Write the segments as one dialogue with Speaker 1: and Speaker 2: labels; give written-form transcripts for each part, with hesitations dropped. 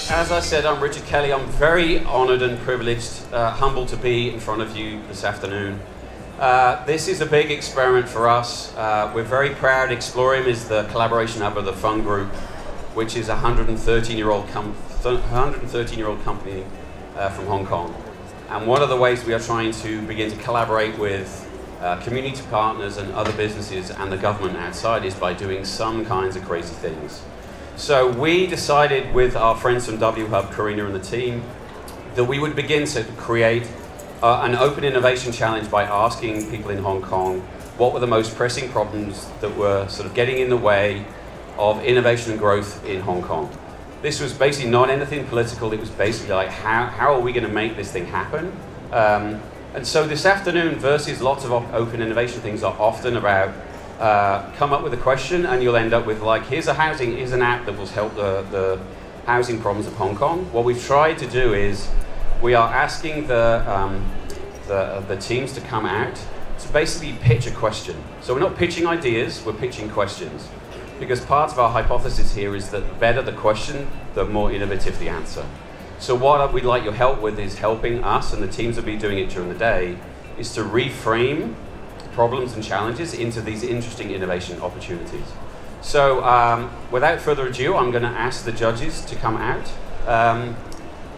Speaker 1: as I said, I'm Richard Kelly. I'm very honored and privileged, humbled to be in front of you this afternoon. This is a big experiment for us. We're very proud. Explorium is the collaboration hub of the Fund Group, which is a 113-year-old company from Hong Kong. And one of the ways we are trying to begin to collaborate with community partners and other businesses and the government outside is by doing some kinds of crazy things. So we decided with our friends from WHub, Karina and the team, that we would begin to create an open innovation challenge by asking people in Hong Kong what were the most pressing problems that were sort of getting in the way of innovation and growth in Hong Kong. This was basically not anything political. It was basically like, how are we going to make this thing happen? And so this afternoon, versus lots of open innovation things, are often about come up with a question and you'll end up with like, here's an app that will help the housing problems of Hong Kong. What we've tried to do is we are asking the teams to come out to basically pitch a question. So we're not pitching ideas, we're pitching questions. Because part of our hypothesis here is that the better the question, the more innovative the answer. So what we'd like your help with is helping us, and the teams will be doing it during the day, is to reframe problems and challenges into these interesting innovation opportunities. So without further ado, I'm going to ask the judges to come out.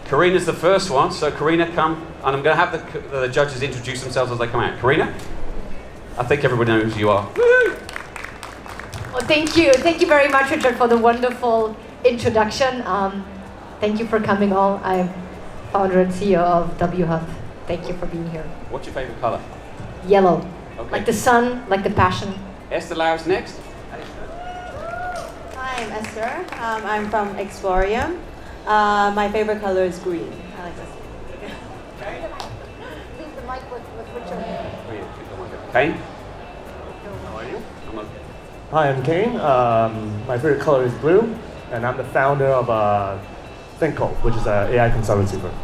Speaker 1: Karina's the first one, so Karina, come, and I'm going to have the judges introduce themselves as they come out. Karina? I think everybody knows who you are. Woo!
Speaker 2: Well, thank you. Thank you very much, Richard, for the wonderful introduction. Thank you for coming all. I'm founder and CEO of WHub. Thank you for being here.
Speaker 1: What's your favorite color?
Speaker 2: Yellow.
Speaker 1: Okay.
Speaker 2: Like the sun, like the passion.
Speaker 1: Esther Lau's next.
Speaker 3: Hi, I'm Esther. I'm from Explorium. My favorite color is green. I like this.
Speaker 2: Leave the mic with Richard.
Speaker 1: Kane? How are you?
Speaker 4: Hi, I'm Kane. My favorite color is blue, and I'm the founder of Thinkco, which is an AI consultancy firm.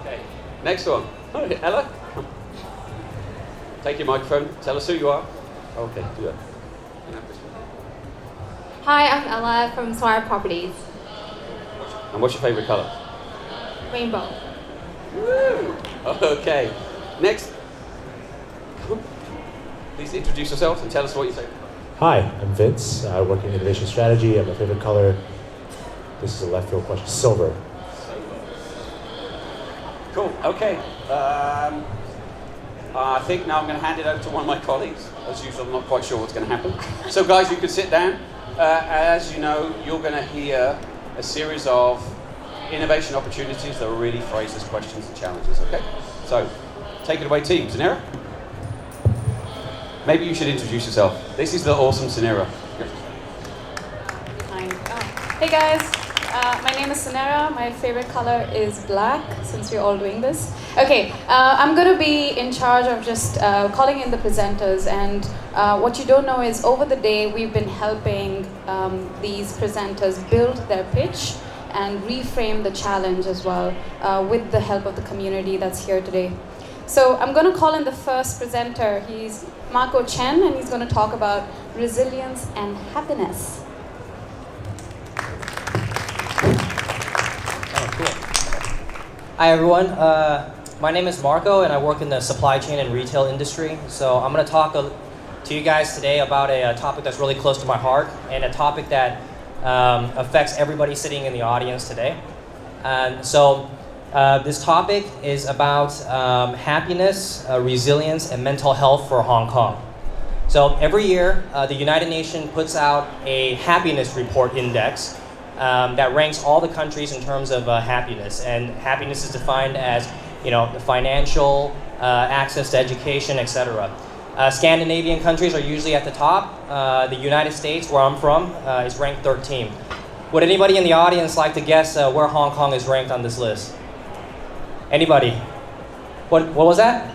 Speaker 1: Okay, next one. Ella? Take your microphone. Tell us who you are. Okay, do it.
Speaker 5: Hi, I'm Ella from Smart Properties.
Speaker 1: And what's your favorite color?
Speaker 5: Rainbow.
Speaker 1: Woo! Okay, next. Please introduce yourself and tell us what you say.
Speaker 6: Hi, I'm Vince. I work in innovation strategy. My favorite color, this is a left field question, silver.
Speaker 1: Cool, okay. I think now I'm going to hand it over to one of my colleagues. As usual, I'm not quite sure what's going to happen. So guys, you can sit down. As you know, you're going to hear a series of innovation opportunities that will really phrase as questions and challenges, okay? So, take it away, team. Sanera? Maybe you should introduce yourself. This is the awesome Sanera.
Speaker 5: Hey guys, my name is Sanera. My favorite color is black, since we're all doing this. Okay, I'm going to be in charge of just calling in the presenters, and what you don't know is over the day we've been helping these presenters build their pitch and reframe the challenge as well with the help of the community that's here today. So I'm going to call in the first presenter. He's Marco Chen, and he's going to talk about resilience and happiness.
Speaker 7: Oh, cool. Hi, everyone. My name is Marco, and I work in the supply chain and retail industry. So I'm going to talk to you guys today about a topic that's really close to my heart, and a topic that affects everybody sitting in the audience today. This topic is about happiness, resilience, and mental health for Hong Kong. So every year, the United Nations puts out a happiness report index that ranks all the countries in terms of happiness. And happiness is defined as, the financial, access to education, etc. Scandinavian countries are usually at the top. The United States, where I'm from, is ranked 13. Would anybody in the audience like to guess where Hong Kong is ranked on this list? Anybody? What was that?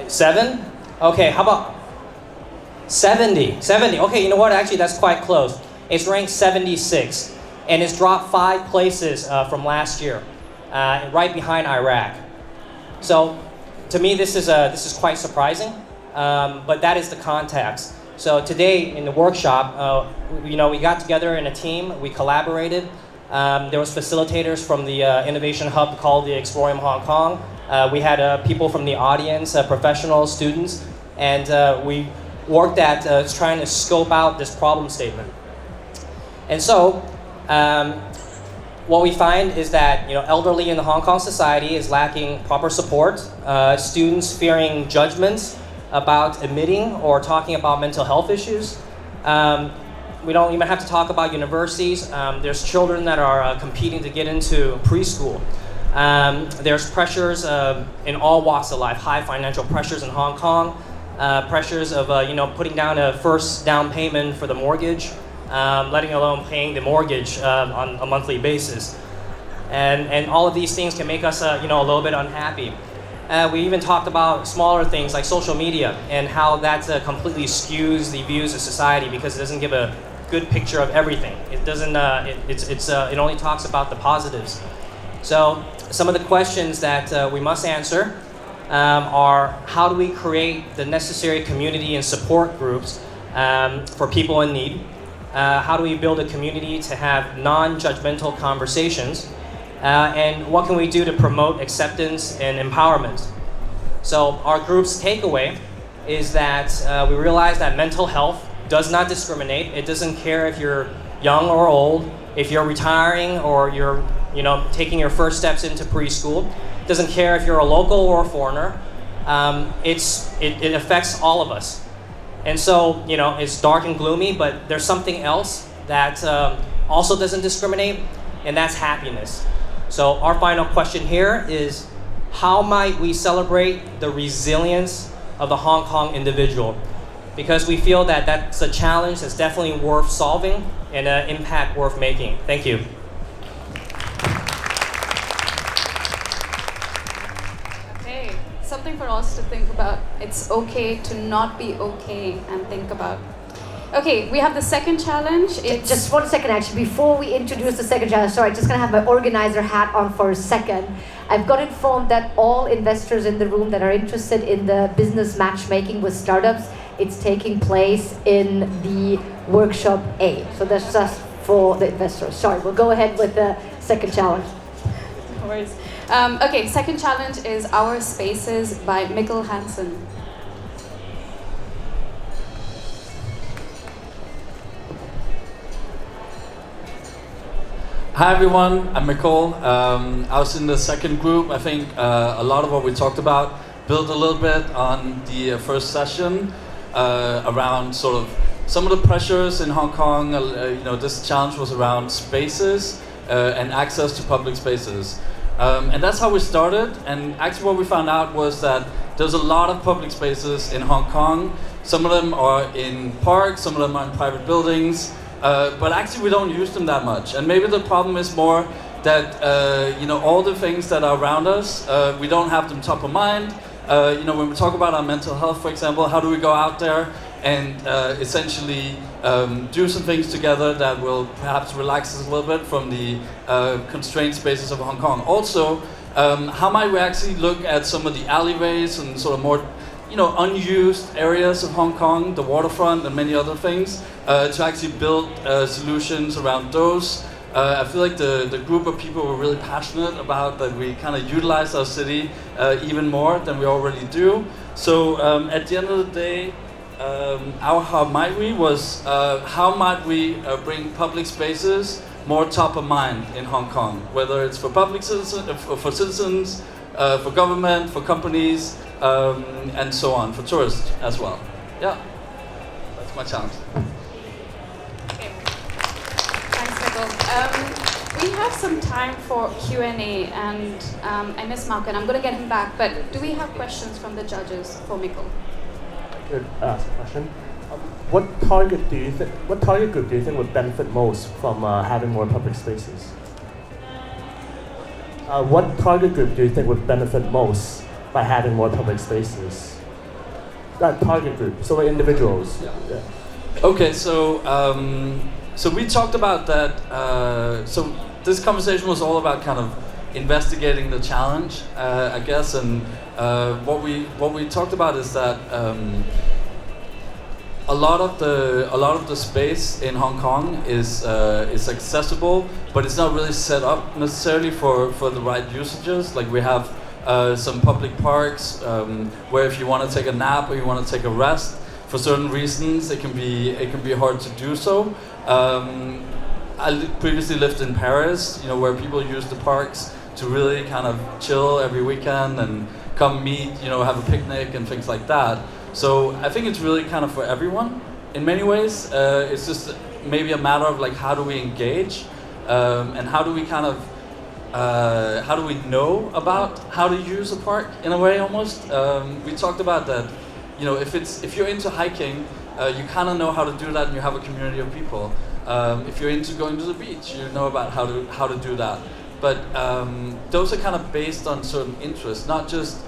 Speaker 7: 7? Okay, how about 70? 70. Okay, you know what? Actually, that's quite close. It's ranked 76, and it's dropped 5 places from last year, right behind Iraq. So, to me, this is quite surprising. But that is the context. So today in the workshop, we got together in a team, we collaborated. There was facilitators from the innovation hub called the Explorium Hong Kong. We had people from the audience, professionals, students, and we worked at trying to scope out this problem statement. And so, what we find is that elderly in the Hong Kong society is lacking proper support. Students fearing judgments about admitting or talking about mental health issues. We don't even have to talk about universities. There's children that are competing to get into preschool. There's pressures in all walks of life, high financial pressures in Hong Kong, pressures of putting down a first down payment for the mortgage, letting alone paying the mortgage on a monthly basis. And all of these things can make us a little bit unhappy. We even talked about smaller things like social media and how that completely skews the views of society because it doesn't give a good picture of everything. It doesn't. It only talks about the positives. So some of the questions that we must answer are: how do we create the necessary community and support groups for people in need? How do we build a community to have non-judgmental conversations? And what can we do to promote acceptance and empowerment? So our group's takeaway is that we realize that mental health does not discriminate. It doesn't care if you're young or old, if you're retiring or you're taking your first steps into preschool. It doesn't care if you're a local or a foreigner. It affects all of us. And so, it's dark and gloomy, but there's something else that also doesn't discriminate, and that's happiness. So our final question here is, how might we celebrate the resilience of the Hong Kong individual? Because we feel that that's a challenge that's definitely worth solving and an impact worth making. Thank you.
Speaker 5: Okay, something for us to think about. It's okay to not be okay and think about. Okay, we have the second challenge. It's
Speaker 2: Just 1 second, actually, before we introduce the second challenge. Sorry, just gonna have my organizer hat on for a second. I've got informed that all investors in the room that are interested in the business matchmaking with startups, it's taking place in the workshop A. So that's just for the investors. Sorry, we'll go ahead with the second challenge.
Speaker 5: No worries. Okay, second challenge is Our Spaces by Mikkel Hansen.
Speaker 8: Hi everyone, I'm Mikkel. I was in the second group. I think a lot of what we talked about built a little bit on the first session around sort of some of the pressures in Hong Kong. This challenge was around spaces and access to public spaces. And that's how we started. And actually what we found out was that there's a lot of public spaces in Hong Kong. Some of them are in parks, some of them are in private buildings. But actually we don't use them that much. And maybe the problem is more that all the things that are around us, we don't have them top of mind. When we talk about our mental health, for example, how do we go out there and essentially do some things together that will perhaps relax us a little bit from the constrained spaces of Hong Kong. Also, how might we actually look at some of the alleyways and sort of more unused areas of Hong Kong, the waterfront and many other things, to actually build solutions around those. I feel like the group of people were really passionate about that we kind of utilize our city even more than we already do. So at the end of the day, our how might we was how might we bring public spaces more top of mind in Hong Kong, whether it's for public citizens, for government, for companies, and so on, for tourists as well. Yeah, that's my challenge.
Speaker 5: Okay. Thanks, Mikkel. We have some time for Q&A, and I miss Malcolm. I'm going to get him back, but do we have questions from the judges for Mikkel?
Speaker 4: I could ask a question. What target group do you think would benefit most from having more public spaces? What target group do you think would benefit most by having more public spaces? That target group, so individuals. Yeah.
Speaker 8: Okay, so we talked about that. So this conversation was all about kind of investigating the challenge, I guess, and what we talked about is that a lot of the space in Hong Kong is accessible, but it's not really set up necessarily for the right usages. Like we have some public parks where if you want to take a nap or you want to take a rest, for certain reasons it can be hard to do so. I previously lived in Paris, where people use the parks to really kind of chill every weekend and come meet, have a picnic and things like that. So I think it's really kind of for everyone in many ways. It's just maybe a matter of like how do we engage and how do we kind of how do we know about how to use a park in a way almost. We talked about that, if you're into hiking, you kind of know how to do that and you have a community of people. If you're into going to the beach, you know about how to do that. But those are kind of based on certain interests, not just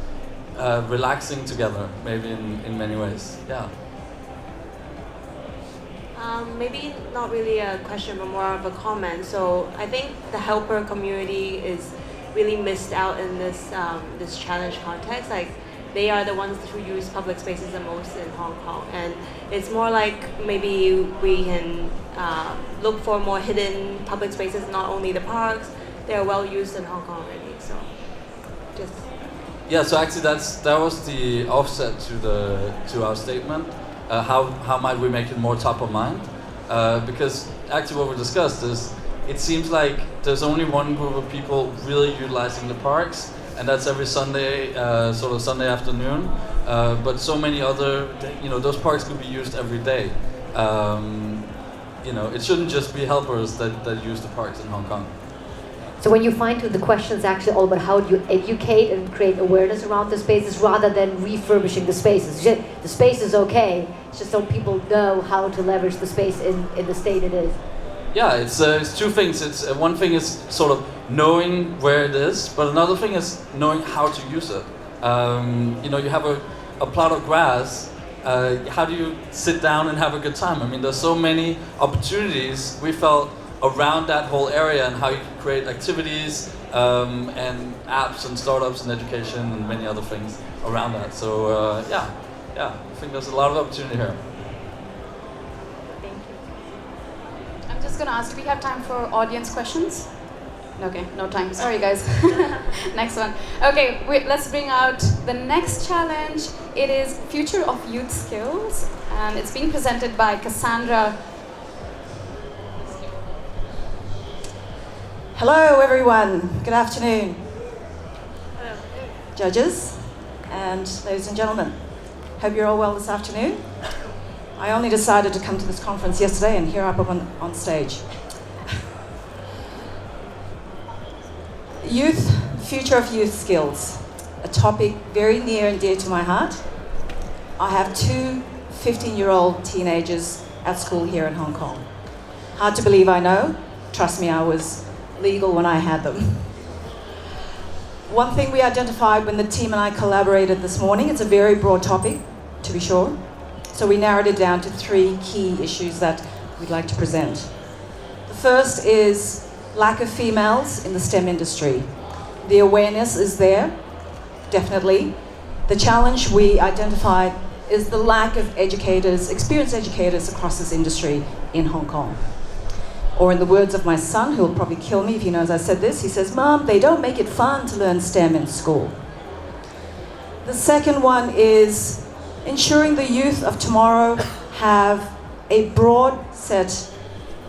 Speaker 8: relaxing together, maybe in many ways. Yeah.
Speaker 3: Maybe not really a question, but more of a comment. So I think the helper community is really missed out in this this challenge context. Like they are the ones who use public spaces the most in Hong Kong, and it's more like maybe we can look for more hidden public spaces, not only the parks. They are well used in Hong Kong already. So just.
Speaker 8: Yeah, so actually that was the offset to our statement. How might we make it more top of mind? Because actually what we discussed is it seems like there's only one group of people really utilizing the parks, and that's every Sunday, sort of Sunday afternoon. But so many other, those parks could be used every day. It shouldn't just be helpers that use the parks in Hong Kong.
Speaker 2: So when you find the questions actually all about how do you educate and create awareness around the spaces rather than refurbishing the spaces. The space is okay, it's just so people know how to leverage the space in the state it is.
Speaker 8: Yeah, it's two things. It's one thing is sort of knowing where it is, but another thing is knowing how to use it. You have a plot of grass. How do you sit down and have a good time? I mean, there's so many opportunities we felt around that whole area and how you can create activities and apps and startups and education and many other things around that. So yeah, I think there's a lot of opportunity here.
Speaker 3: Thank you.
Speaker 5: I'm just going to ask, do we have time for audience questions? Okay, no time. Sorry, guys. Next one. Okay, let's bring out the next challenge. It is Future of Youth Skills, and it's being presented by Cassandra.
Speaker 9: Hello, everyone. Good afternoon. Judges and ladies and gentlemen. Hope you're all well this afternoon. I only decided to come to this conference yesterday, and here I'm on stage. Future of youth skills, a topic very near and dear to my heart. I have two 15-year-old teenagers at school here in Hong Kong. Hard to believe, I know. Trust me, I was legal when I had them. One thing we identified when the team and I collaborated this morning, it's a very broad topic, to be sure. So we narrowed it down to three key issues that we'd like to present. The first is lack of females in the STEM industry. The awareness is there, definitely. The challenge we identified is the lack of educators, experienced educators across this industry in Hong Kong. Or in the words of my son, who will probably kill me if he knows I said this, he says, "Mom, they don't make it fun to learn STEM in school." The second one is ensuring the youth of tomorrow have a broad set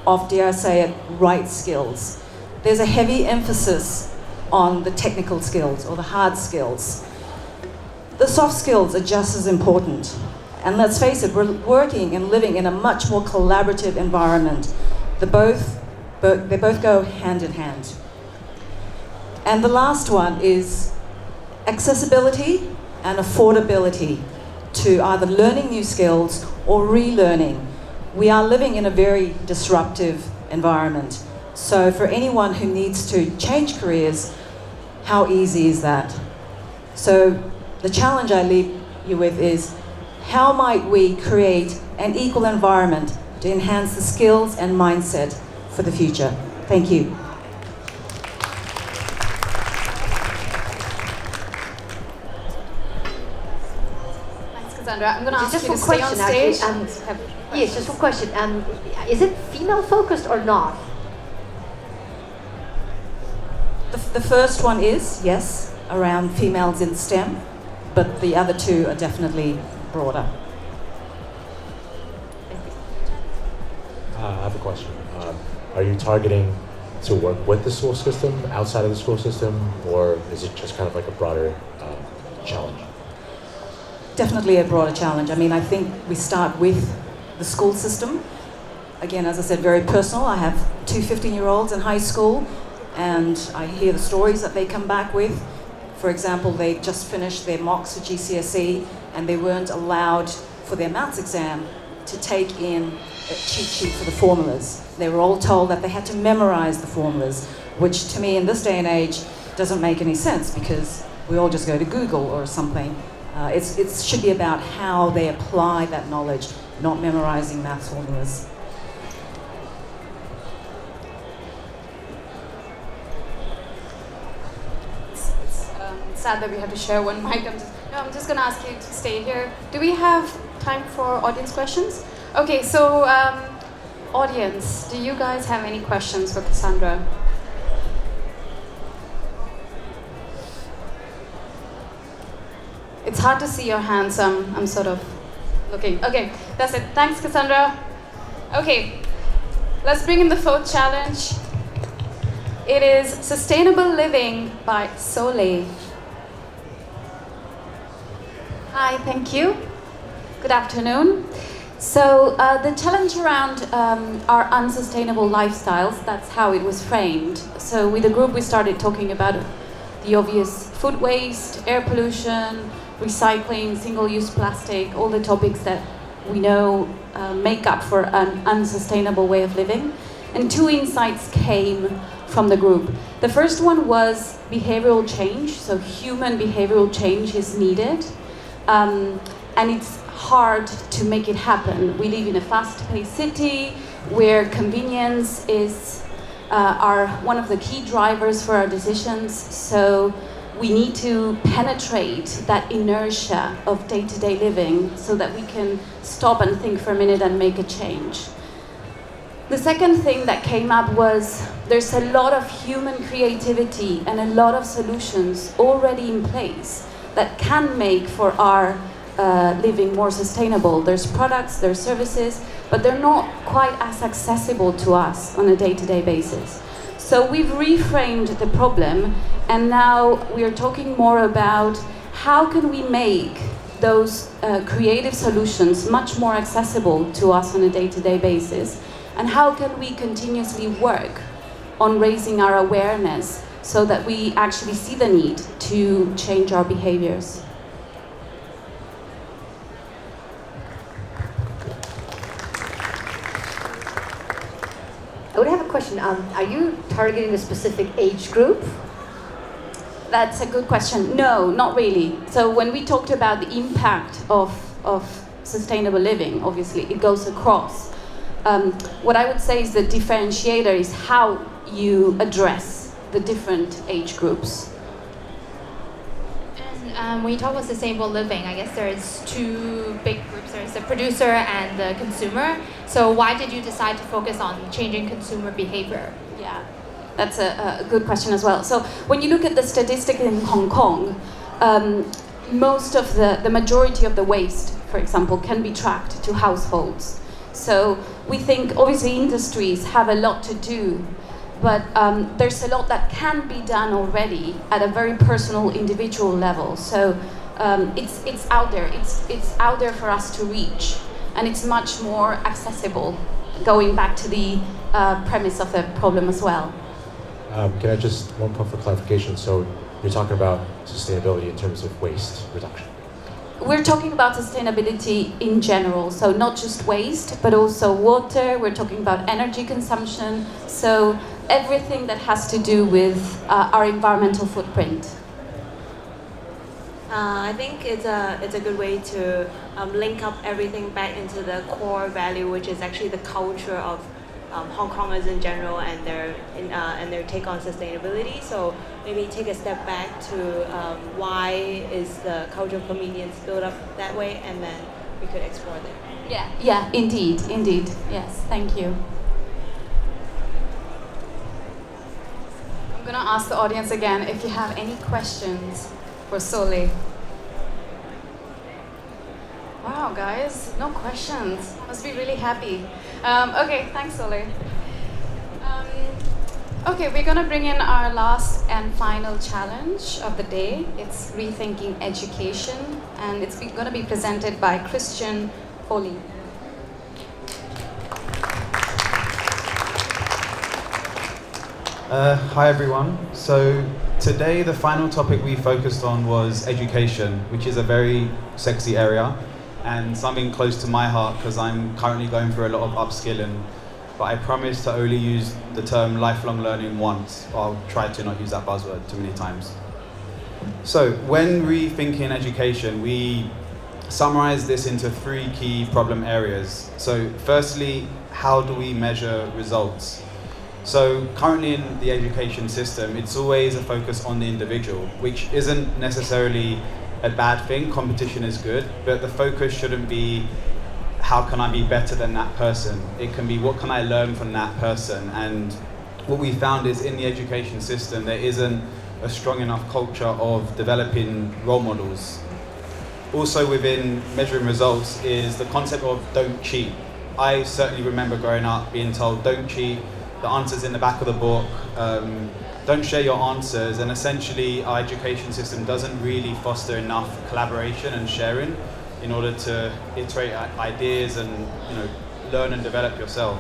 Speaker 9: of, dare I say it, right skills. There's a heavy emphasis on the technical skills or the hard skills. The soft skills are just as important. And let's face it, we're working and living in a much more collaborative environment. They both go hand in hand. And the last one is accessibility and affordability to either learning new skills or relearning. We are living in a very disruptive environment. So for anyone who needs to change careers, how easy is that? So the challenge I leave you with is, how might we create an equal environment to enhance the skills and mindset for the future? Thank you.
Speaker 5: Cassandra. I'm going to ask
Speaker 2: Just
Speaker 5: you to
Speaker 2: one
Speaker 5: stay on
Speaker 2: question,
Speaker 5: stage.
Speaker 2: actually. Yes, just one question. Is it female focused or not?
Speaker 9: The first one is, yes, around females in STEM, but the other two are definitely broader.
Speaker 6: I have a question. Are you targeting to work with the school system, outside of the school system, or is it just kind of like a broader challenge?
Speaker 9: Definitely a broader challenge. I mean, I think we start with the school system. Again, as I said, very personal. I have two 15-year-olds in high school, and I hear the stories that they come back with. For example, they just finished their mocks for GCSE, and they weren't allowed for their maths exam to take in a cheat sheet for the formulas. They were all told that they had to memorize the formulas, which to me in this day and age doesn't make any sense because we all just go to Google or something. It should be about how they apply that knowledge, not memorizing maths formulas.
Speaker 5: It's sad that we have to share one mic. I'm just going to ask you to stay here. Do we have time for audience questions? Okay, so audience, do you guys have any questions for Cassandra? It's hard to see your hands, so I'm sort of looking. Okay, that's it. Thanks, Cassandra. Okay, let's bring in the fourth challenge. It is Sustainable Living by Soleil. Hi, thank you. Good afternoon. So the challenge around our unsustainable lifestyles, that's how it was framed. So with the group we started talking about the obvious food waste, air pollution, recycling, single-use plastic, all the topics that we know make up for an unsustainable way of living. And two insights came from the group. The first one was behavioral change, so human behavioral change is needed. And it's hard to make it happen. We live in a fast-paced city where convenience is are one of the key drivers for our decisions. So we need to penetrate that inertia of day-to-day living so that we can stop and think for a minute and make a change. The second thing that came up was there's a lot of human creativity and a lot of solutions already in place that can make for our living more sustainable. There's products, there's services, but they're not quite as accessible to us on a day-to-day basis. So we've reframed the problem, and now we are talking more about how can we make those creative solutions much more accessible to us on a day-to-day basis, and how can we continuously work on raising our awareness so that we actually see the need to change our behaviors.
Speaker 2: I would have a question. Are you targeting a specific age group?
Speaker 5: That's a good question. No, not really. So when we talked about the impact of sustainable living, obviously it goes across. What I would say is the differentiator is how you address the different age groups.
Speaker 10: And when you talk about sustainable living, I guess there's two big groups. There's the producer and the consumer. So why did you decide to focus on changing consumer behavior?
Speaker 5: Yeah, that's a good question as well. So when you look at the statistic in Hong Kong, most of the majority of the waste, for example, can be tracked to households. So we think obviously industries have a lot to do, but there's a lot that can be done already at a very personal, individual level. So it's out there. It's out there for us to reach, and it's much more accessible. Going back to the premise of the problem as well.
Speaker 6: Can I just, one point for clarification, so you're talking about sustainability in terms of waste reduction?
Speaker 5: We're talking about sustainability in general, so not just waste, but also water. We're talking about energy consumption, so everything that has to do with our environmental footprint.
Speaker 3: I think it's a good way to link up everything back into the core value, which is actually the culture of Hong Kongers in general and their take on sustainability. So maybe take a step back to why is the culture of convenience built up that way, and then we could explore that.
Speaker 5: Yeah, indeed. Yes, thank you. I'm gonna ask the audience again if you have any questions for Sole. Wow, guys, no questions. Must be really happy. Okay, thanks, Sole. Okay, we're gonna bring in our last and final challenge of the day. It's rethinking education, and it's gonna be presented by Christian Foley.
Speaker 11: Hi everyone. So today the final topic we focused on was education, which is a very sexy area and something close to my heart because I'm currently going through a lot of upskilling. But I promise to only use the term lifelong learning once. I'll try to not use that buzzword too many times. So when rethinking education, we summarize this into 3 key problem areas. So firstly, how do we measure results? So currently in the education system, it's always a focus on the individual, which isn't necessarily a bad thing. Competition is good, but the focus shouldn't be how can I be better than that person? It can be what can I learn from that person? And what we found is in the education system, there isn't a strong enough culture of developing role models. Also within measuring results is the concept of don't cheat. I certainly remember growing up being told don't cheat, the answer's in the back of the book, don't share your answers, and essentially our education system doesn't really foster enough collaboration and sharing in order to iterate ideas and learn and develop yourself.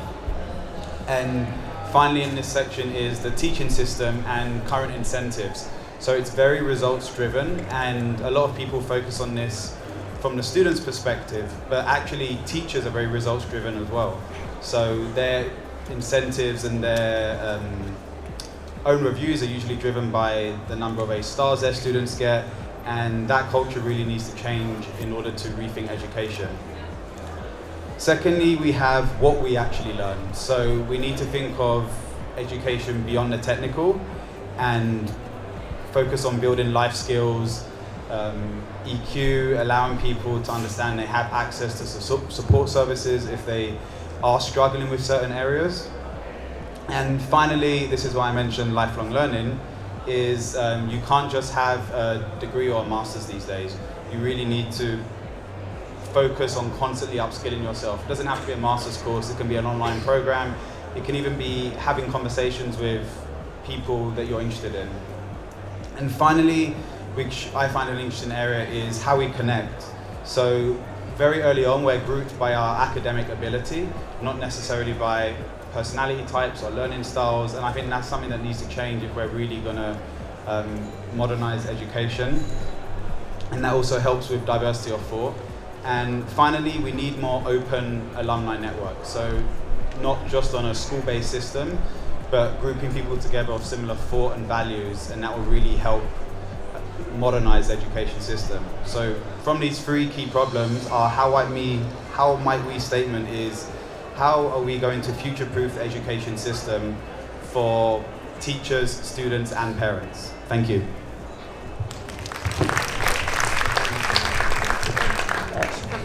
Speaker 11: And finally in this section is the teaching system and current incentives. So it's very results driven, and a lot of people focus on this from the student's perspective, but actually teachers are very results driven as well. So their incentives and their own reviews are usually driven by the number of A stars their students get, and that culture really needs to change in order to rethink education. Secondly, we have what we actually learn. So we need to think of education beyond the technical and focus on building life skills, EQ, allowing people to understand they have access to support services if they are struggling with certain areas. And finally, this is why I mentioned lifelong learning, is you can't just have a degree or a master's these days. You really need to focus on constantly upskilling yourself. It doesn't have to be a master's course, it can be an online program. It can even be having conversations with people that you're interested in. And finally, which I find an interesting area, is how we connect. So very early on, we're grouped by our academic ability, not necessarily by personality types or learning styles, and I think that's something that needs to change if we're really going to modernize education. And that also helps with diversity of thought. And finally, we need more open alumni networks. So not just on a school-based system, but grouping people together of similar thought and values, and that will really help modernize the education system. So from these 3 key problems, our how might we statement is, how are we going to future-proof the education system for teachers, students, and parents? Thank you.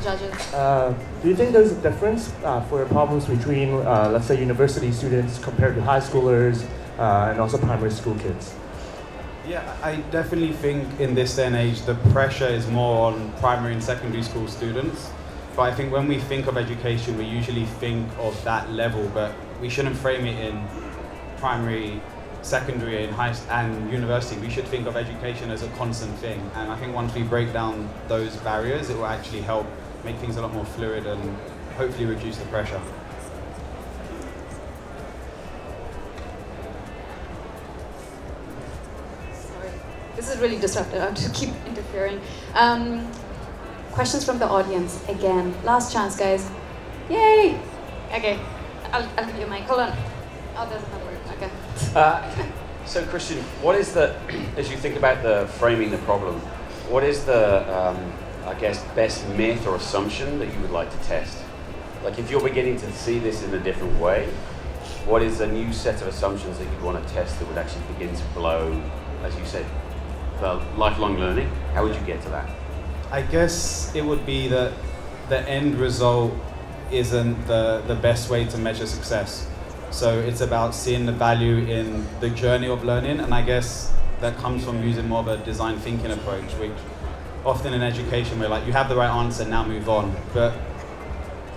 Speaker 5: Judges.
Speaker 4: Do you think there's a difference for your problems between, let's say, university students compared to high schoolers and also primary school kids?
Speaker 11: Yeah, I definitely think in this day and age the pressure is more on primary and secondary school students. But I think when we think of education, we usually think of that level, but we shouldn't frame it in primary, secondary, and university. We should think of education as a constant thing. And I think once we break down those barriers, it will actually help make things a lot more fluid and hopefully reduce the pressure.
Speaker 5: Sorry, this is really disruptive. I have to keep interfering. Questions from the audience again. Last chance, guys. Yay! Okay, I'll give you a mic. Hold on. Oh, there's another word. Okay.
Speaker 1: So Christian, what is as you think about the framing the problem, what is the, I guess, best myth or assumption that you would like to test? Like if you're beginning to see this in a different way, what is a new set of assumptions that you'd want to test that would actually begin to blow, as you said, the lifelong learning? How would you get to that?
Speaker 11: I guess it would be that the end result isn't the best way to measure success. So it's about seeing the value in the journey of learning, and I guess that comes from using more of a design thinking approach, which often in education we're like, you have the right answer, now move on. But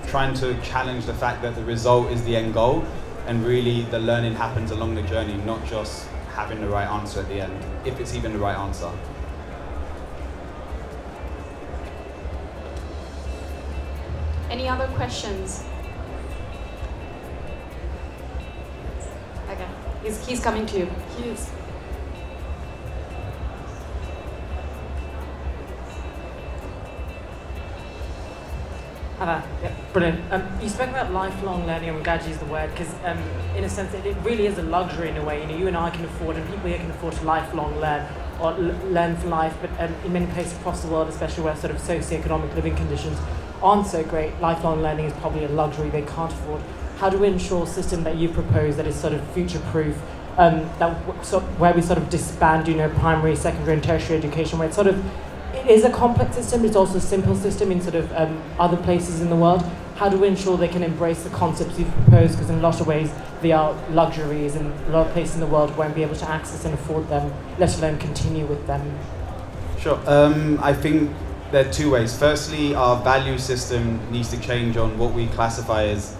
Speaker 11: trying to challenge the fact that the result is the end goal, and really the learning happens along the journey, not just having the right answer at the end, if it's even the right answer.
Speaker 5: Any other questions? Okay, he's coming to you. He is.
Speaker 12: Hi there. Yeah, brilliant. You spoke about lifelong learning. I'm glad you used the word because, in a sense, it really is a luxury in a way. You know, you and I can afford, and people here can afford to lifelong learn or learn for life. But in many places across the world, especially where sort of socioeconomic living conditions aren't so great, lifelong learning is probably a luxury they can't afford. How do we ensure a system that you propose that is sort of future-proof, where we sort of disband, primary, secondary, and tertiary education, where it's sort of it is a complex system, but it's also a simple system in sort of other places in the world. How do we ensure they can embrace the concepts you've proposed? Because in a lot of ways, they are luxuries, and a lot of places in the world won't be able to access and afford them, let alone continue with them.
Speaker 11: Sure. I think there are two ways. Firstly, our value system needs to change on what we classify as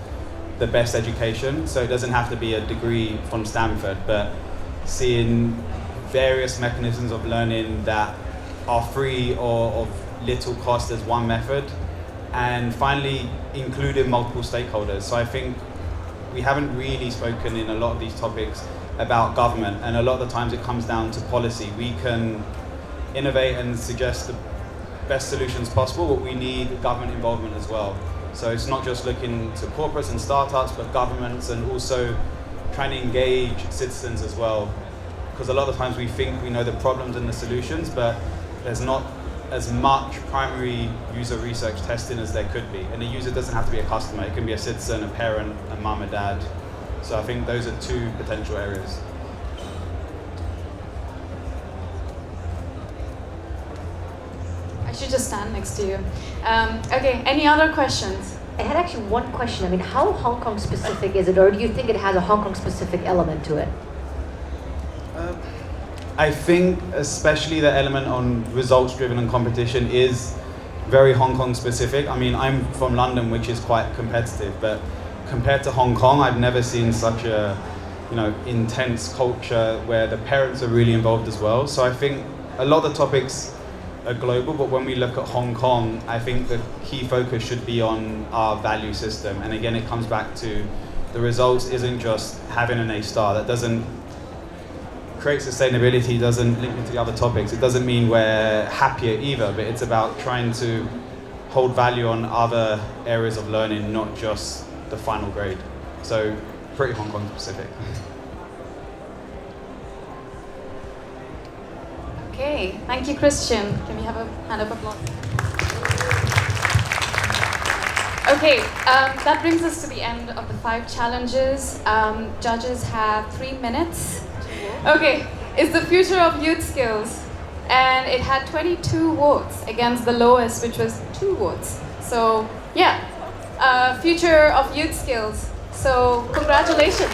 Speaker 11: the best education. So it doesn't have to be a degree from Stanford, but seeing various mechanisms of learning that are free or of little cost as one method. And finally, including multiple stakeholders. So I think we haven't really spoken in a lot of these topics about government, and a lot of the times it comes down to policy. We can innovate and suggest the best solutions possible, but we need government involvement as well. So it's not just looking to corporates and startups, but governments, and also trying to engage citizens as well. Because a lot of times we think we know the problems and the solutions, but there's not as much primary user research testing as there could be. And the user doesn't have to be a customer. It can be a citizen, a parent, a mum, a dad. So I think those are two potential areas.
Speaker 5: I should just stand next to you. Okay, any other questions?
Speaker 2: I had actually one question. I mean, how Hong Kong specific is it, or do you think it has a Hong Kong specific element to it?
Speaker 11: I think especially the element on results driven and competition is very Hong Kong specific. I mean, I'm from London, which is quite competitive, but compared to Hong Kong, I've never seen such a intense culture where the parents are really involved as well. So I think a lot of the topics are global, but when we look at Hong Kong, I think the key focus should be on our value system. And again, it comes back to the results isn't just having an A star. That doesn't create sustainability, doesn't link into the other topics. It doesn't mean we're happier either, but it's about trying to hold value on other areas of learning, not just the final grade. So pretty Hong Kong specific.
Speaker 5: Okay, thank you, Christian. Can we have a hand of applause? Okay, that brings us to the end of the 5 challenges. Judges have 3 minutes. Okay, it's the future of youth skills, and it had 22 votes against the lowest, which was 2 votes. So yeah, future of youth skills. So congratulations.